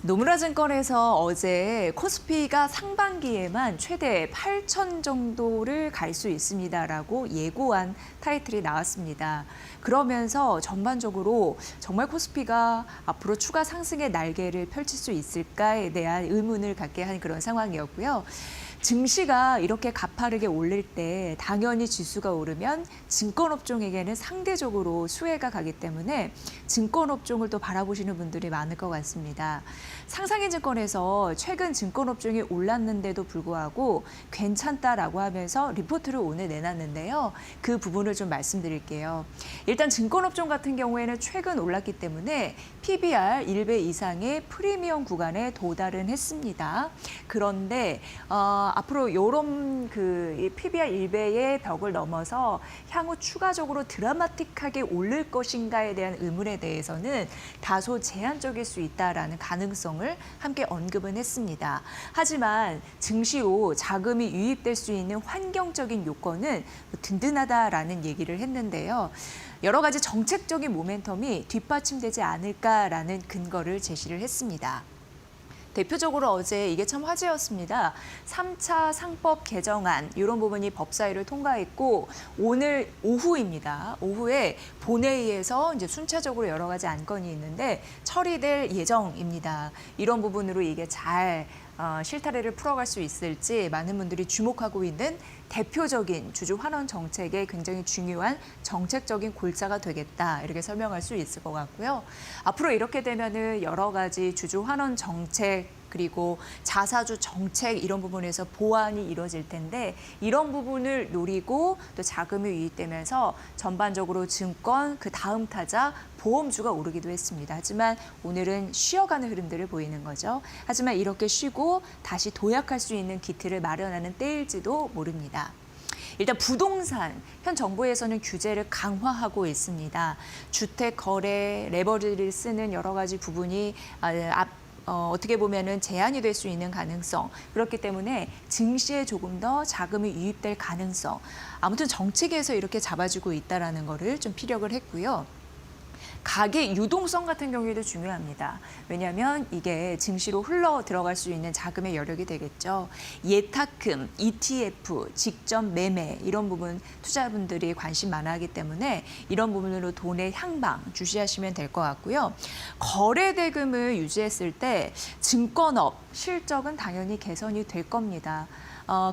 노무라 증권에서 어제 코스피가 상반기에만 최대 8천 정도를 갈 수 있습니다라고 예고한 타이틀이 나왔습니다. 그러면서 전반적으로 정말 코스피가 앞으로 추가 상승의 날개를 펼칠 수 있을까에 대한 의문을 갖게 한 그런 상황이었고요. 증시가 이렇게 가파르게 올릴 때 당연히 지수가 오르면 증권업종에게는 상대적으로 수혜가 가기 때문에 증권업종을 또 바라보시는 분들이 많을 것 같습니다. 상상인증권에서 최근 증권업종이 올랐는데도 불구하고 괜찮다라고 하면서 리포트를 오늘 내놨는데요. 그 부분을 좀 말씀드릴게요. 일단 증권업종 같은 경우에는 최근 올랐기 때문에 PBR 1배 이상의 프리미엄 구간에 도달은 했습니다. 그런데 앞으로 이런 PBR 1배의 벽을 넘어서 향후 추가적으로 드라마틱하게 오를 것인가에 대한 의문에 대해서는 다소 제한적일 수 있다라는 가능성을 함께 언급은 했습니다. 하지만 증시로 자금이 유입될 수 있는 환경적인 요건은 든든하다라는 얘기를 했는데요. 여러 가지 정책적인 모멘텀이 뒷받침되지 않을까라는 근거를 제시를 했습니다. 대표적으로 어제 이게 참 화제였습니다. 3차 상법 개정안 이런 부분이 법사위를 통과했고 오늘 오후입니다. 오후에 본회의에서 이제 순차적으로 여러 가지 안건이 있는데 처리될 예정입니다. 이런 부분으로 이게 잘 실타래를 풀어갈 수 있을지 많은 분들이 주목하고 있는 대표적인 주주 환원 정책의 굉장히 중요한 정책적인 골자가 되겠다 이렇게 설명할 수 있을 것 같고요. 앞으로 이렇게 되면은 여러 가지 주주 환원 정책 그리고 자사주 정책 이런 부분에서 보완이 이루어질 텐데 이런 부분을 노리고 또 자금이 유입되면서 전반적으로 증권 그 다음 타자 보험주가 오르기도 했습니다. 하지만 오늘은 쉬어가는 흐름들을 보이는 거죠. 하지만 이렇게 쉬고 다시 도약할 수 있는 기틀을 마련하는 때일지도 모릅니다. 일단 부동산, 현 정부에서는 규제를 강화하고 있습니다. 주택 거래, 레버리지를 쓰는 여러 가지 부분이 어떻게 보면은 제한이 될 수 있는 가능성, 그렇기 때문에 증시에 조금 더 자금이 유입될 가능성, 아무튼 정책에서 이렇게 잡아주고 있다는 거를 좀 피력을 했고요. 가계 유동성 같은 경우에도 중요합니다. 왜냐하면 이게 증시로 흘러 들어갈 수 있는 자금의 여력이 되겠죠. 예탁금, ETF, 직접 매매 이런 부분 투자분들이 관심 많아하기 때문에 이런 부분으로 돈의 향방 주시하시면 될 것 같고요. 거래 대금을 유지했을 때 증권업 실적은 당연히 개선이 될 겁니다.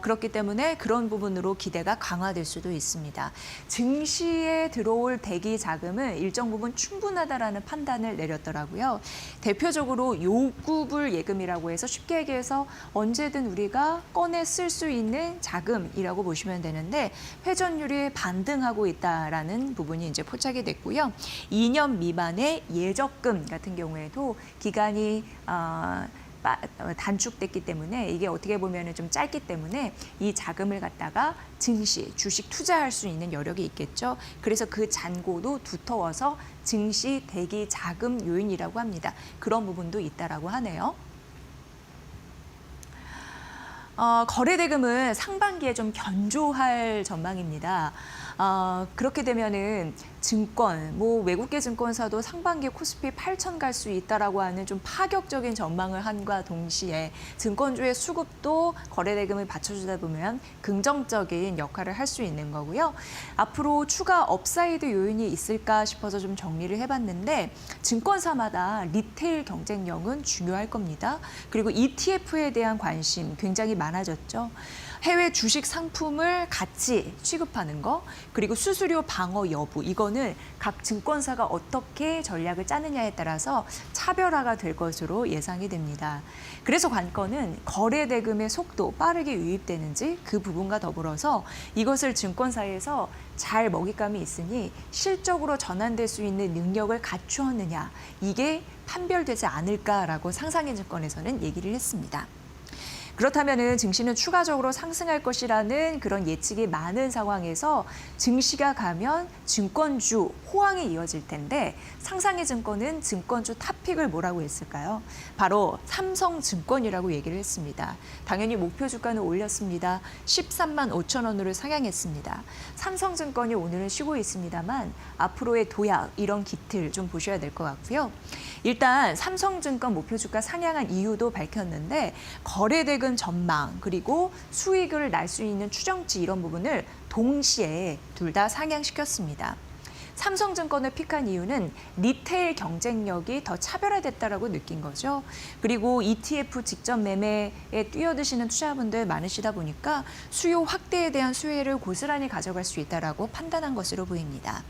그렇기 때문에 그런 부분으로 기대가 강화될 수도 있습니다. 증시에 들어올 대기 자금은 일정 부분 충분하다라는 판단을 내렸더라고요. 대표적으로 요구불 예금이라고 해서 쉽게 얘기해서 언제든 우리가 꺼내 쓸 수 있는 자금이라고 보시면 되는데 회전율이 반등하고 있다라는 부분이 이제 포착이 됐고요. 2년 미만의 예적금 같은 경우에도 기간이 단축됐기 때문에 이게 어떻게 보면 좀 짧기 때문에 이 자금을 갖다가 증시, 주식 투자할 수 있는 여력이 있겠죠. 그래서 그 잔고도 두터워서 증시 대기 자금 요인이라고 합니다. 그런 부분도 있다라고 하네요. 거래 대금은 상반기에 좀 견조할 전망입니다. 그렇게 되면은 증권, 외국계 증권사도 상반기에 코스피 8천 갈 수 있다라고 하는 좀 파격적인 전망을 한과 동시에 증권주의 수급도 거래 대금을 받쳐주다 보면 긍정적인 역할을 할 수 있는 거고요. 앞으로 추가 업사이드 요인이 있을까 싶어서 좀 정리를 해봤는데 증권사마다 리테일 경쟁력은 중요할 겁니다. 그리고 ETF에 대한 관심 굉장히 많아졌죠. 해외 주식 상품을 같이 취급하는 거, 그리고 수수료 방어 여부, 이거는 각 증권사가 어떻게 전략을 짜느냐에 따라서 차별화가 될 것으로 예상이 됩니다. 그래서 관건은 거래 대금의 속도 빠르게 유입되는지 그 부분과 더불어서 이것을 증권사에서 잘 먹잇감이 있으니 실적으로 전환될 수 있는 능력을 갖추었느냐, 이게 판별되지 않을까라고 상상인증권에서는 얘기를 했습니다. 그렇다면은 증시는 추가적으로 상승할 것이라는 그런 예측이 많은 상황에서 증시가 가면 증권주 호황이 이어질 텐데 상상의 증권은 증권주 탑픽을 뭐라고 했을까요? 바로 삼성증권이라고 얘기를 했습니다. 당연히 목표 주가는 올렸습니다. 13만 5천 원으로 상향했습니다. 삼성증권이 오늘은 쉬고 있습니다만 앞으로의 도약 이런 기틀 좀 보셔야 될 것 같고요. 일단 삼성증권 목표 주가 상향한 이유도 밝혔는데 거래대금 전망 그리고 수익을 날 수 있는 추정치 이런 부분을 동시에 둘 다 상향시켰습니다. 삼성증권을 픽한 이유는 리테일 경쟁력이 더 차별화됐다라고 느낀 거죠. 그리고 ETF 직접 매매에 뛰어드시는 투자분들 많으시다 보니까 수요 확대에 대한 수혜를 고스란히 가져갈 수 있다라고 판단한 것으로 보입니다.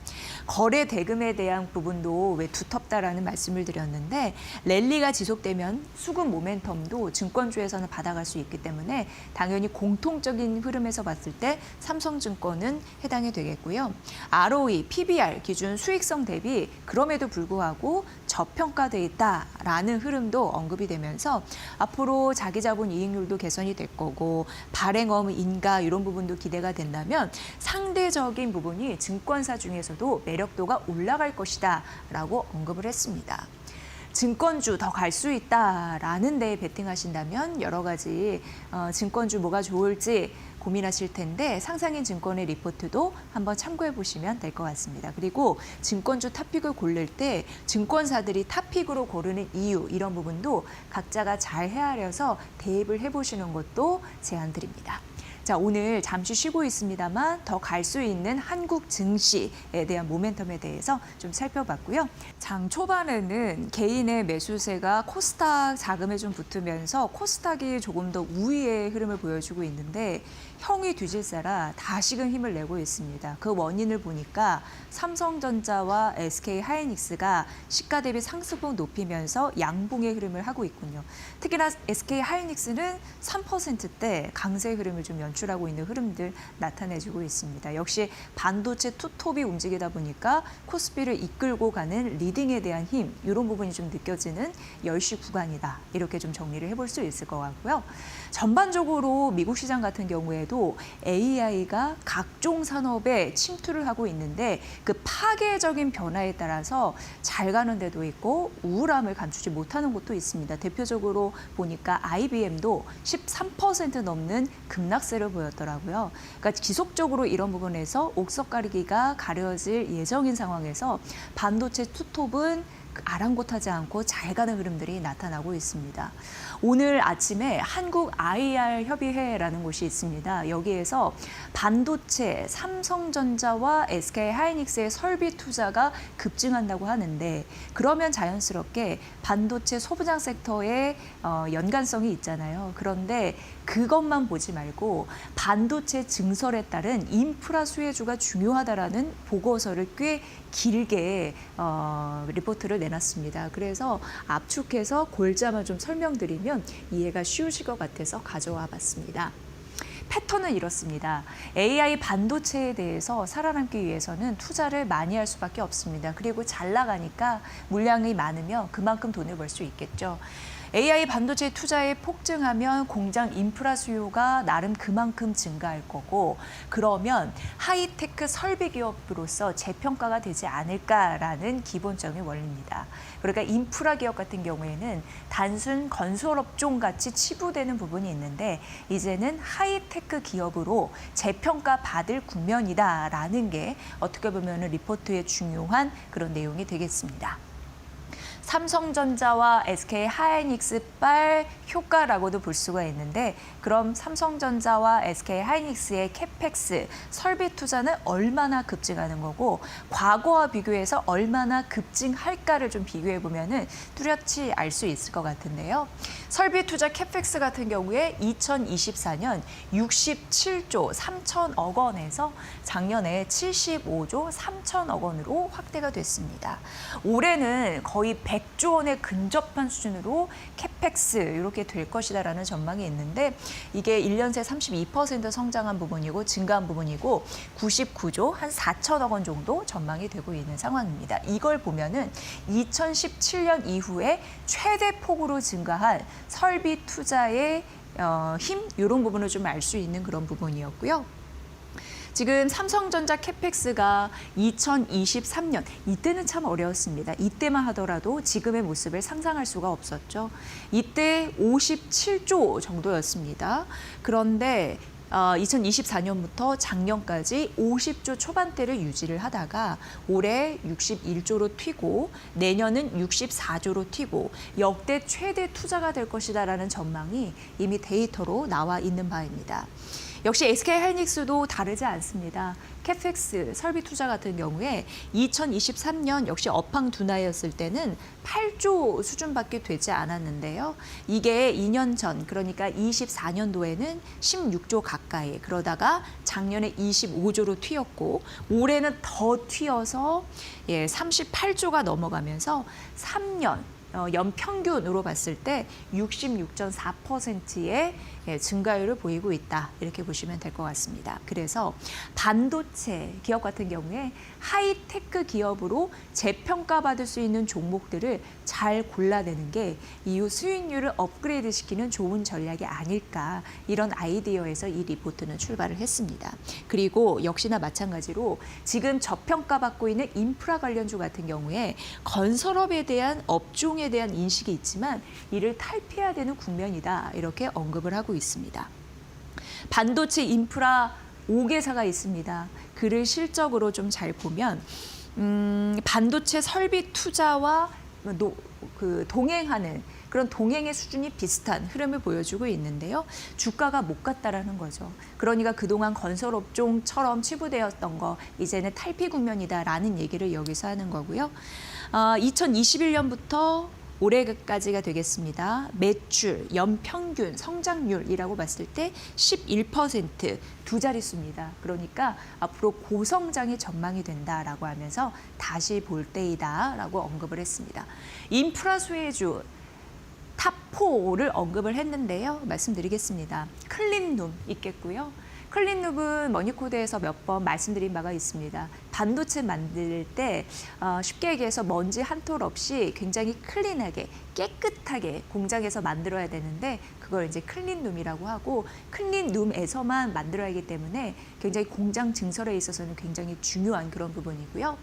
거래 대금에 대한 부분도 왜 두텁다라는 말씀을 드렸는데 랠리가 지속되면 수급 모멘텀도 증권주에서는 받아갈 수 있기 때문에 당연히 공통적인 흐름에서 봤을 때 삼성증권은 해당이 되겠고요. ROE, PBR 기준 수익성 대비 그럼에도 불구하고 저평가돼 있다라는 흐름도 언급이 되면서 앞으로 자기 자본 이익률도 개선이 될 거고 발행업 인가 이런 부분도 기대가 된다면 상대적인 부분이 증권사 중에서도 매력도가 올라갈 것이다라고 언급을 했습니다. 증권주 더 갈 수 있다라는 데에 베팅하신다면 여러 가지 증권주 뭐가 좋을지 고민하실 텐데 상상인 증권의 리포트도 한번 참고해 보시면 될 것 같습니다. 그리고 증권주 탑픽을 고를 때 증권사들이 탑픽으로 고르는 이유 이런 부분도 각자가 잘 헤아려서 대입을 해보시는 것도 제안드립니다. 자, 오늘 잠시 쉬고 있습니다만 더 갈 수 있는 한국 증시에 대한 모멘텀에 대해서 좀 살펴봤고요. 장 초반에는 개인의 매수세가 코스닥 자금에 좀 붙으면서 코스닥이 조금 더 우위의 흐름을 보여주고 있는데 형이 뒤질세라 다시금 힘을 내고 있습니다. 그 원인을 보니까 삼성전자와 SK하이닉스가 시가 대비 상승폭 높이면서 양봉의 흐름을 하고 있군요. 특히나 SK하이닉스는 3%대 강세 흐름을 좀 연출하고 있는 흐름들 나타내주고 있습니다. 역시 반도체 투톱이 움직이다 보니까 코스피를 이끌고 가는 리딩에 대한 힘 이런 부분이 좀 느껴지는 10시 구간이다. 이렇게 좀 정리를 해볼 수 있을 것 같고요. 전반적으로 미국 시장 같은 경우에도 AI가 각종 산업에 침투를 하고 있는데 그 파괴적인 변화에 따라서 잘 가는 데도 있고 우울함을 감추지 못하는 곳도 있습니다. 대표적으로 보니까 IBM도 13% 넘는 급락세를 보였더라고요. 그러니까 지속적으로 이런 부분에서 옥석 가리기가 가려질 예정인 상황에서 반도체 투톱은 아랑곳하지 않고 잘 가는 흐름들이 나타나고 있습니다. 오늘 아침에 한국 IR 협의회라는 곳이 있습니다. 여기에서 반도체, 삼성전자와 SK하이닉스의 설비 투자가 급증한다고 하는데 그러면 자연스럽게 반도체 소부장 섹터에 연관성이 있잖아요. 그런데 그것만 보지 말고 반도체 증설에 따른 인프라 수혜주가 중요하다라는 보고서를 꽤 길게 리포트를 내놨습니다. 그래서 압축해서 골자만 좀 설명드리면 이해가 쉬우실 것 같아서 가져와 봤습니다. 패턴은 이렇습니다. AI 반도체에 대해서 살아남기 위해서는 투자를 많이 할 수밖에 없습니다. 그리고 잘 나가니까 물량이 많으면 그만큼 돈을 벌 수 있겠죠. AI 반도체 투자에 폭증하면 공장 인프라 수요가 나름 그만큼 증가할 거고 그러면 하이테크 설비 기업으로서 재평가가 되지 않을까라는 기본적인 원리입니다. 그러니까 인프라 기업 같은 경우에는 단순 건설업종 같이 치부되는 부분이 있는데 이제는 하이테크 기업으로 재평가 받을 국면이다라는 게 어떻게 보면 리포트의 중요한 그런 내용이 되겠습니다. 삼성전자와 SK하이닉스발 효과라고도 볼 수가 있는데 그럼 삼성전자와 SK하이닉스의 캐펙스, 설비 투자는 얼마나 급증하는 거고 과거와 비교해서 얼마나 급증할까를 좀 비교해 보면은 뚜렷이 알 수 있을 것 같은데요. 설비 투자 캐펙스 같은 경우에 2024년 67조 3천억 원에서 작년에 75조 3천억 원으로 확대가 됐습니다. 올해는 거의 100조 원에 근접한 수준으로 캐펙스 이렇게 될 것이다라는 전망이 있는데 이게 1년 새 32% 성장한 부분이고 증가한 부분이고 99조 한 4천억 원 정도 전망이 되고 있는 상황입니다. 이걸 보면은 2017년 이후에 최대 폭으로 증가한 설비 투자의 힘 이런 부분을 좀 알 수 있는 그런 부분이었고요. 지금 삼성전자 캐펙스가 2023년 이때는 참 어려웠습니다. 이때만 하더라도 지금의 모습을 상상할 수가 없었죠. 이때 57조 정도였습니다. 그런데 2024년부터 작년까지 50조 초반대를 유지를 하다가 올해 61조로 튀고 내년은 64조로 튀고 역대 최대 투자가 될 것이다라는 전망이 이미 데이터로 나와 있는 바입니다. 역시 SK하이닉스도 다르지 않습니다. 캐펙스 설비 투자 같은 경우에 2023년 역시 업황 둔화였을 때는 8조 수준밖에 되지 않았는데요. 이게 2년 전, 그러니까 24년도에는 16조 가까이, 그러다가 작년에 25조로 튀었고 올해는 더 튀어서 38조가 넘어가면서 3년 연평균으로 봤을 때 66.4%의 증가율을 보이고 있다. 이렇게 보시면 될 것 같습니다. 그래서 반도체 기업 같은 경우에 하이테크 기업으로 재평가받을 수 있는 종목들을 잘 골라내는 게 이후 수익률을 업그레이드 시키는 좋은 전략이 아닐까. 이런 아이디어에서 이 리포트는 출발을 했습니다. 그리고 역시나 마찬가지로 지금 저평가받고 있는 인프라 관련주 같은 경우에 건설업에 대한 업종에 대한 인식이 있지만 이를 탈피해야 되는 국면이다. 이렇게 언급을 하고 있습니다. 반도체 인프라 5개사가 있습니다. 그를 실적으로 좀 잘 보면 반도체 설비 투자와 동행하는 그런 동행의 수준이 비슷한 흐름을 보여주고 있는데요. 주가가 못 갔다라는 거죠. 그러니까 그동안 건설업종처럼 치부되었던 거 이제는 탈피 국면이다라는 얘기를 여기서 하는 거고요. 2021년부터 올해까지가 되겠습니다. 매출, 연평균 성장률이라고 봤을 때 11% 두 자릿수입니다. 그러니까 앞으로 고성장의 전망이 된다라고 하면서 다시 볼 때이다라고 언급을 했습니다. 인프라 수혜주 탑4를 언급을 했는데요. 말씀드리겠습니다. 클린룸 있겠고요. 클린룸은 머니코드에서 몇 번 말씀드린 바가 있습니다. 반도체 만들 때 쉽게 얘기해서 먼지 한 톨 없이 굉장히 클린하게 깨끗하게 공장에서 만들어야 되는데 그걸 이제 클린룸이라고 하고 클린룸에서만 만들어야 하기 때문에 굉장히 공장 증설에 있어서는 굉장히 중요한 그런 부분이고요.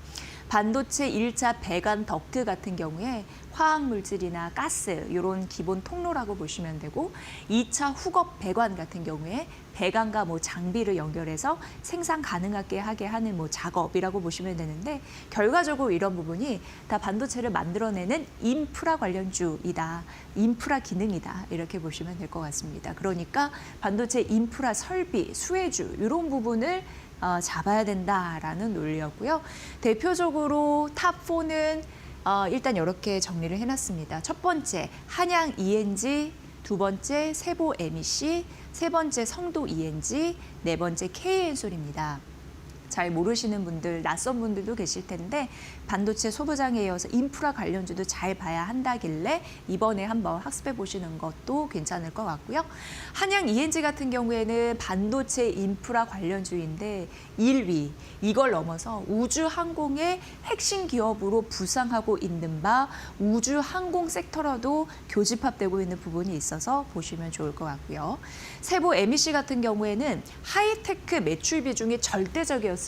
반도체 1차 배관 덕트 같은 경우에 화학물질이나 가스 이런 기본 통로라고 보시면 되고 2차 후겁 배관 같은 경우에 배관과 장비를 연결해서 생산 가능하게 하게 하는 작업이라고 보시면 되는데 결과적으로 이런 부분이 다 반도체를 만들어내는 인프라 관련주이다. 인프라 기능이다. 이렇게 보시면 될 것 같습니다. 그러니까 반도체 인프라 설비, 수혜주 이런 부분을 잡아야 된다라는 논리였고요. 대표적으로 탑4는 일단 이렇게 정리를 해놨습니다. 첫 번째, 한양 ENG, 두 번째, 세보 MEC, 세 번째, 성도 ENG, 네 번째, KN솔입니다. 잘 모르시는 분들, 낯선 분들도 계실 텐데 반도체 소부장에 이어서 인프라 관련주도 잘 봐야 한다길래 이번에 한번 학습해 보시는 것도 괜찮을 것 같고요. 한양 ENG 같은 경우에는 반도체 인프라 관련주인데 1위, 이걸 넘어서 우주항공의 핵심 기업으로 부상하고 있는 바 우주항공 섹터로도 교집합되고 있는 부분이 있어서 보시면 좋을 것 같고요. 세보 MEC 같은 경우에는 하이테크 매출 비중이 절대적이었습니다.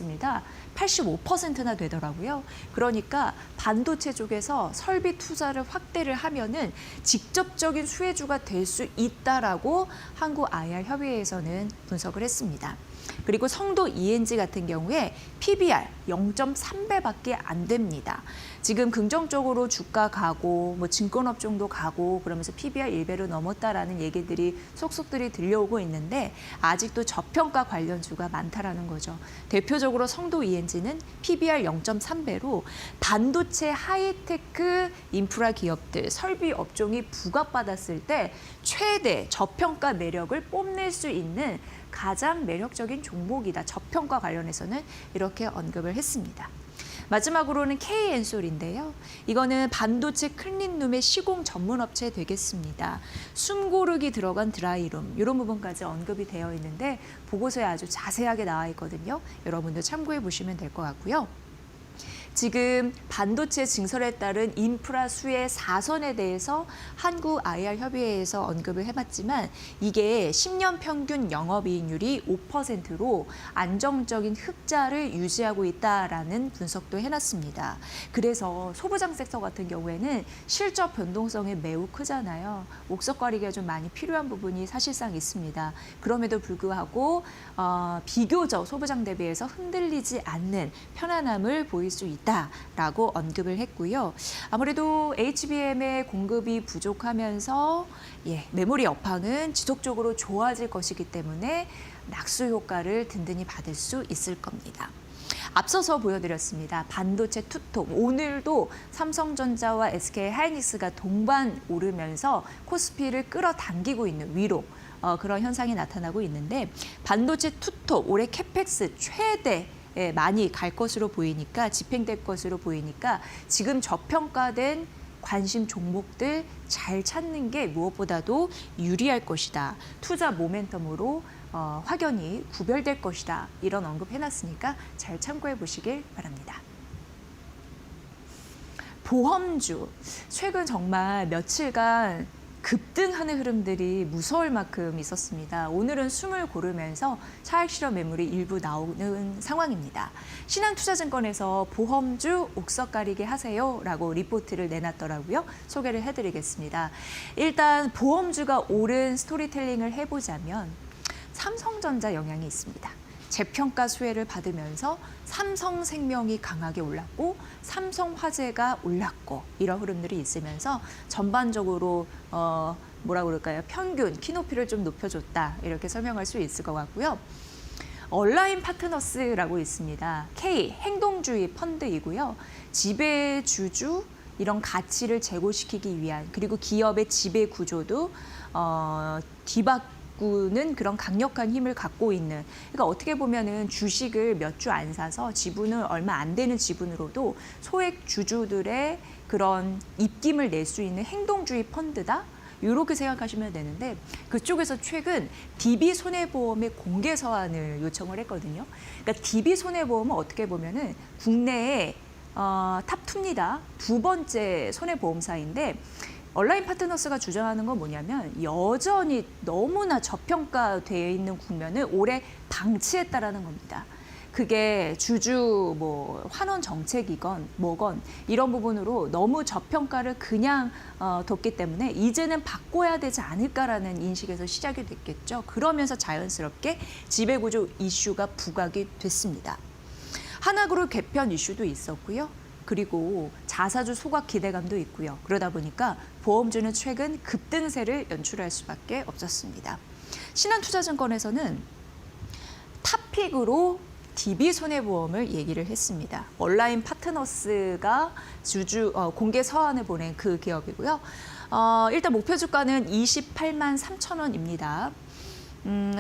85%나 되더라고요. 그러니까 반도체 쪽에서 설비 투자를 확대를 하면은 직접적인 수혜주가 될 수 있다라고 한국IR협의회에서는 분석을 했습니다. 그리고 성도 ENG 같은 경우에 PBR 0.3배밖에 안 됩니다. 지금 긍정적으로 주가 가고 증권업종도 가고 그러면서 PBR 1배로 넘었다라는 얘기들이 속속들이 들려오고 있는데 아직도 저평가 관련주가 많다라는 거죠. 대표적으로 성도 ENG는 PBR 0.3배로 반도체 하이테크 인프라 기업들, 설비 업종이 부각받았을 때 최대 저평가 매력을 뽐낼 수 있는 가장 매력적인 종목이다. 저평가 관련해서는 이렇게 언급을 했습니다. 마지막으로는 KN솔인데요. 이거는 반도체 클린룸의 시공 전문 업체 되겠습니다. 숨고르기 들어간 드라이룸 이런 부분까지 언급이 되어 있는데 보고서에 아주 자세하게 나와 있거든요. 여러분들 참고해 보시면 될 것 같고요. 지금 반도체 증설에 따른 인프라 수혜 4선에 대해서 한국 IR 협의회에서 언급을 해봤지만 이게 10년 평균 영업이익률이 5%로 안정적인 흑자를 유지하고 있다라는 분석도 해놨습니다. 그래서 소부장 섹터 같은 경우에는 실적 변동성이 매우 크잖아요. 옥석거리가 좀 많이 필요한 부분이 사실상 있습니다. 그럼에도 불구하고 비교적 소부장 대비해서 흔들리지 않는 편안함을 보일 수 있다라고 언급을 했고요. 아무래도 HBM의 공급이 부족하면서 메모리 업황은 지속적으로 좋아질 것이기 때문에 낙수 효과를 든든히 받을 수 있을 겁니다. 앞서서 보여드렸습니다. 반도체 투톱. 오늘도 삼성전자와 SK하이닉스가 동반 오르면서 코스피를 끌어당기고 있는 위로 그런 현상이 나타나고 있는데 반도체 투톱 올해 캐펙스 최대 많이 갈 것으로 보이니까 집행될 것으로 보이니까 지금 저평가된 관심 종목들 잘 찾는 게 무엇보다도 유리할 것이다. 투자 모멘텀으로 확연히 구별될 것이다. 이런 언급해놨으니까 잘 참고해 보시길 바랍니다. 보험주, 최근 정말 며칠간 급등하는 흐름들이 무서울 만큼 있었습니다. 오늘은 숨을 고르면서 차익 실현 매물이 일부 나오는 상황입니다. 신한투자증권에서 보험주 옥석 가리게 하세요라고 리포트를 내놨더라고요. 소개를 해드리겠습니다. 일단 보험주가 오른 스토리텔링을 해보자면 삼성전자 영향이 있습니다. 재평가 수혜를 받으면서 삼성생명이 강하게 올랐고 삼성화재가 올랐고 이런 흐름들이 있으면서 전반적으로 뭐라 그럴까요? 평균 키높이를 좀 높여줬다 이렇게 설명할 수 있을 것 같고요. 얼라인 파트너스라고 있습니다. K 행동주의 펀드이고요. 지배주주 이런 가치를 제고시키기 위한 그리고 기업의 지배 구조도 뒤바꾸는 그런 강력한 힘을 갖고 있는 그러니까 어떻게 보면은 주식을 몇 주 안 사서 지분을 얼마 안 되는 지분으로도 소액 주주들의 그런 입김을 낼 수 있는 행동주의 펀드다. 이렇게 생각하시면 되는데 그쪽에서 최근 DB손해보험의 공개 서한을 요청을 했거든요. 그러니까 DB손해보험은 어떻게 보면은 국내에 탑2입니다. 두 번째 손해보험사인데 얼라인 파트너스가 주장하는 건 뭐냐면 여전히 너무나 저평가되어 있는 국면을 올해 방치했다라는 겁니다. 그게 주주 환원 정책이건 뭐건 이런 부분으로 너무 저평가를 그냥 뒀기 때문에 이제는 바꿔야 되지 않을까라는 인식에서 시작이 됐겠죠. 그러면서 자연스럽게 지배구조 이슈가 부각이 됐습니다. 하나그룹 개편 이슈도 있었고요. 그리고 자사주 소각 기대감도 있고요. 그러다 보니까 보험주는 최근 급등세를 연출할 수밖에 없었습니다. 신한투자증권에서는 탑픽으로 DB손해보험을 얘기를 했습니다. 얼라인 파트너스가 공개 서한을 보낸 그 기업이고요. 일단 목표 주가는 28만 3천 원입니다.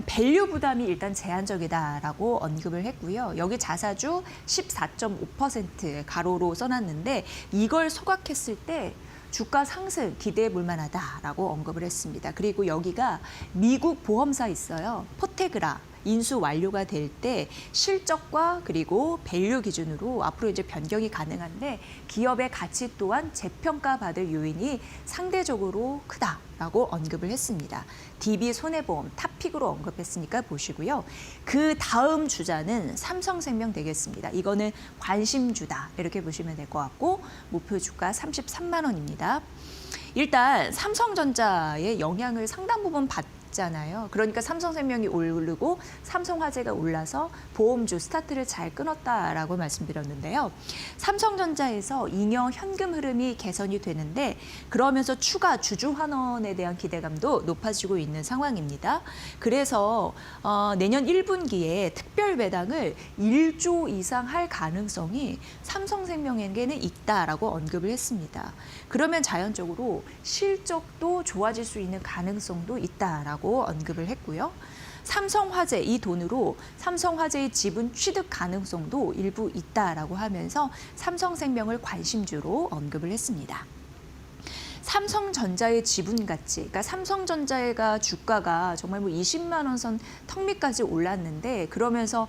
밸류 부담이 일단 제한적이다라고 언급을 했고요. 여기 자사주 14.5% 가로로 써놨는데 이걸 소각했을 때 주가 상승 기대해 볼 만하다라고 언급을 했습니다. 그리고 여기가 미국 보험사 있어요. 포테그라. 인수 완료가 될 때 실적과 그리고 밸류 기준으로 앞으로 이제 변경이 가능한데 기업의 가치 또한 재평가받을 요인이 상대적으로 크다라고 언급을 했습니다. DB손해보험 탑픽으로 언급했으니까 보시고요. 그 다음 주자는 삼성생명 되겠습니다. 이거는 관심주다 이렇게 보시면 될 것 같고 목표 주가 33만 원입니다. 일단 삼성전자의 영향을 상당 부분 받잖아요. 그러니까 삼성생명이 오르고 삼성화재가 올라서 보험주 스타트를 잘 끊었다라고 말씀드렸는데요. 삼성전자에서 잉여 현금 흐름이 개선이 되는데 그러면서 추가 주주 환원에 대한 기대감도 높아지고 있는 상황입니다. 그래서 내년 1분기에 특별 배당을 1조 이상 할 가능성이 삼성생명에게는 있다라고 언급을 했습니다. 그러면 자연적으로 실적도 좋아질 수 있는 가능성도 있다라고 언급을 했고요. 삼성화재 이 돈으로 삼성화재의 지분 취득 가능성도 일부 있다라고 하면서 삼성생명을 관심주로 언급을 했습니다. 삼성전자의 지분 가치, 그러니까 삼성전자가 주가가 정말 뭐 20만 원 선 턱 밑까지 올랐는데 그러면서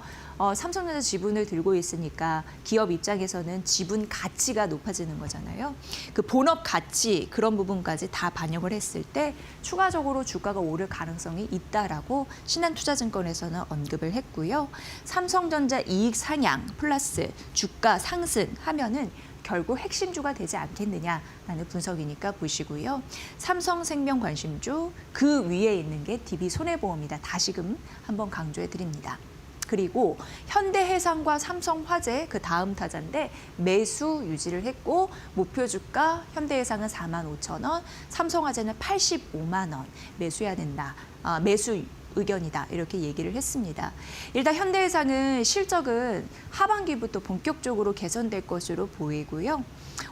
삼성전자 지분을 들고 있으니까 기업 입장에서는 지분 가치가 높아지는 거잖아요. 그 본업 가치 그런 부분까지 다 반영을 했을 때 추가적으로 주가가 오를 가능성이 있다라고 신한투자증권에서는 언급을 했고요. 삼성전자 이익 상향 플러스 주가 상승하면은 결국 핵심주가 되지 않겠느냐라는 분석이니까 보시고요. 삼성생명 관심주 그 위에 있는 게 DB손해보험이다. 다시금 한번 강조해 드립니다. 그리고 현대해상과 삼성화재 그 다음 타자인데 매수 유지를 했고 목표 주가 현대해상은 45,000원, 삼성화재는 85만 원 매수해야 된다. 매수 의견이다 이렇게 얘기를 했습니다. 일단 현대해상은 실적은 하반기부터 본격적으로 개선될 것으로 보이고요.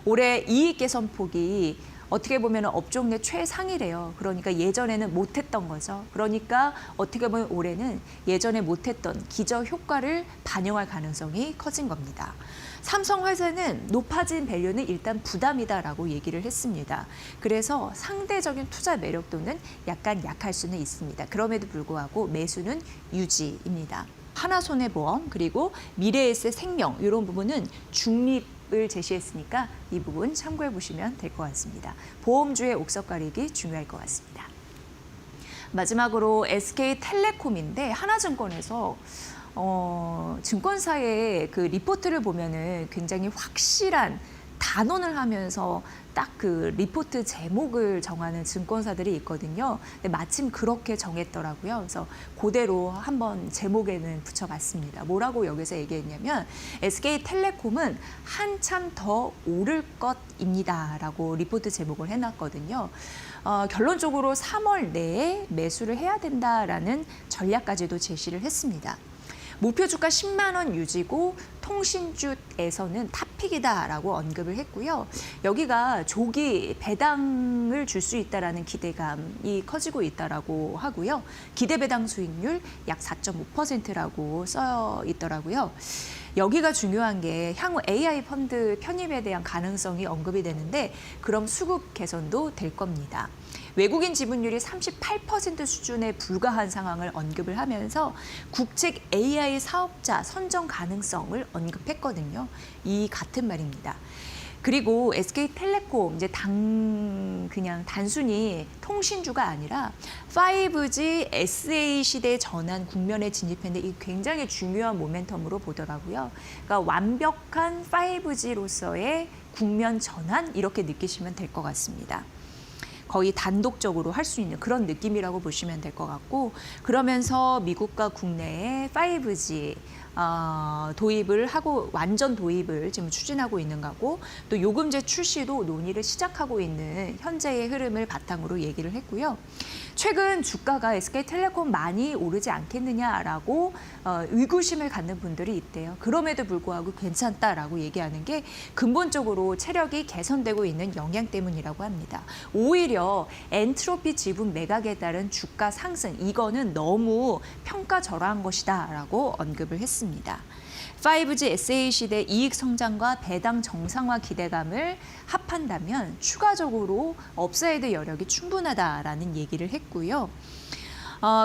올해 이익 개선 폭이 어떻게 보면 업종 내 최상이래요. 그러니까 예전에는 못했던 거죠. 그러니까 어떻게 보면 올해는 예전에 못했던 기저 효과를 반영할 가능성이 커진 겁니다. 삼성화재는 높아진 밸류는 일단 부담이다라고 얘기를 했습니다. 그래서 상대적인 투자 매력도는 약간 약할 수는 있습니다. 그럼에도 불구하고 매수는 유지입니다. 하나손해보험 그리고 미래에셋생명 이런 부분은 중립을 제시했으니까 이 부분 참고해 보시면 될 것 같습니다. 보험주의 옥석 가리기 중요할 것 같습니다. 마지막으로 SK텔레콤인데 하나증권에서 증권사의 그 리포트를 보면은 굉장히 확실한 단언을 하면서 딱 그 리포트 제목을 정하는 증권사들이 있거든요. 근데 마침 그렇게 정했더라고요. 그래서 그대로 한번 제목에는 붙여봤습니다. 뭐라고 여기서 얘기했냐면 SK텔레콤은 한참 더 오를 것입니다라고 리포트 제목을 해놨거든요. 결론적으로 3월 내에 매수를 해야 된다라는 전략까지도 제시를 했습니다. 목표 주가 10만 원 유지고 통신주에서는 탑픽이다라고 언급을 했고요. 여기가 조기 배당을 줄 수 있다라는 기대감이 커지고 있다라고 하고요. 기대 배당 수익률 약 4.5%라고 써 있더라고요. 여기가 중요한 게 향후 AI 펀드 편입에 대한 가능성이 언급이 되는데 그럼 수급 개선도 될 겁니다. 외국인 지분율이 38% 수준에 불과한 상황을 언급을 하면서 국책 AI 사업자 선정 가능성을 언급했거든요. 이 같은 말입니다. 그리고 SK텔레콤 이제 그냥 단순히 통신주가 아니라 5G SA 시대 전환 국면에 진입했는데 이 굉장히 중요한 모멘텀으로 보더라고요. 그러니까 완벽한 5G로서의 국면 전환 이렇게 느끼시면 될 것 같습니다. 거의 단독적으로 할 수 있는 그런 느낌이라고 보시면 될 것 같고 그러면서 미국과 국내에 5G 도입을 하고 완전 도입을 지금 추진하고 있는 거고 또 요금제 출시도 논의를 시작하고 있는 현재의 흐름을 바탕으로 얘기를 했고요. 최근 주가가 SK텔레콤 많이 오르지 않겠느냐라고 의구심을 갖는 분들이 있대요. 그럼에도 불구하고 괜찮다라고 얘기하는 게 근본적으로 체력이 개선되고 있는 영향 때문이라고 합니다. 오히려 엔트로피 지분 매각에 따른 주가 상승 이거는 너무 평가절하한 것이다라고 언급을 했습니다. 5G SA 시대 이익 성장과 배당 정상화 기대감을 합한다면 추가적으로 업사이드 여력이 충분하다라는 얘기를 했고요.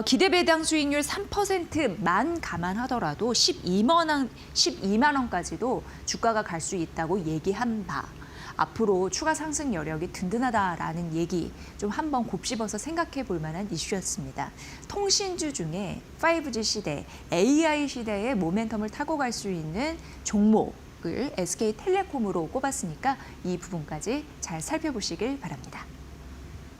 기대 배당 수익률 3%만 감안하더라도 12만 원까지도 주가가 갈 수 있다고 얘기한 바. 앞으로 추가 상승 여력이 든든하다라는 얘기 좀 한번 곱씹어서 생각해 볼 만한 이슈였습니다. 통신주 중에 5G 시대, AI 시대의 모멘텀을 타고 갈 수 있는 종목을 SK텔레콤으로 꼽았으니까 이 부분까지 잘 살펴보시길 바랍니다.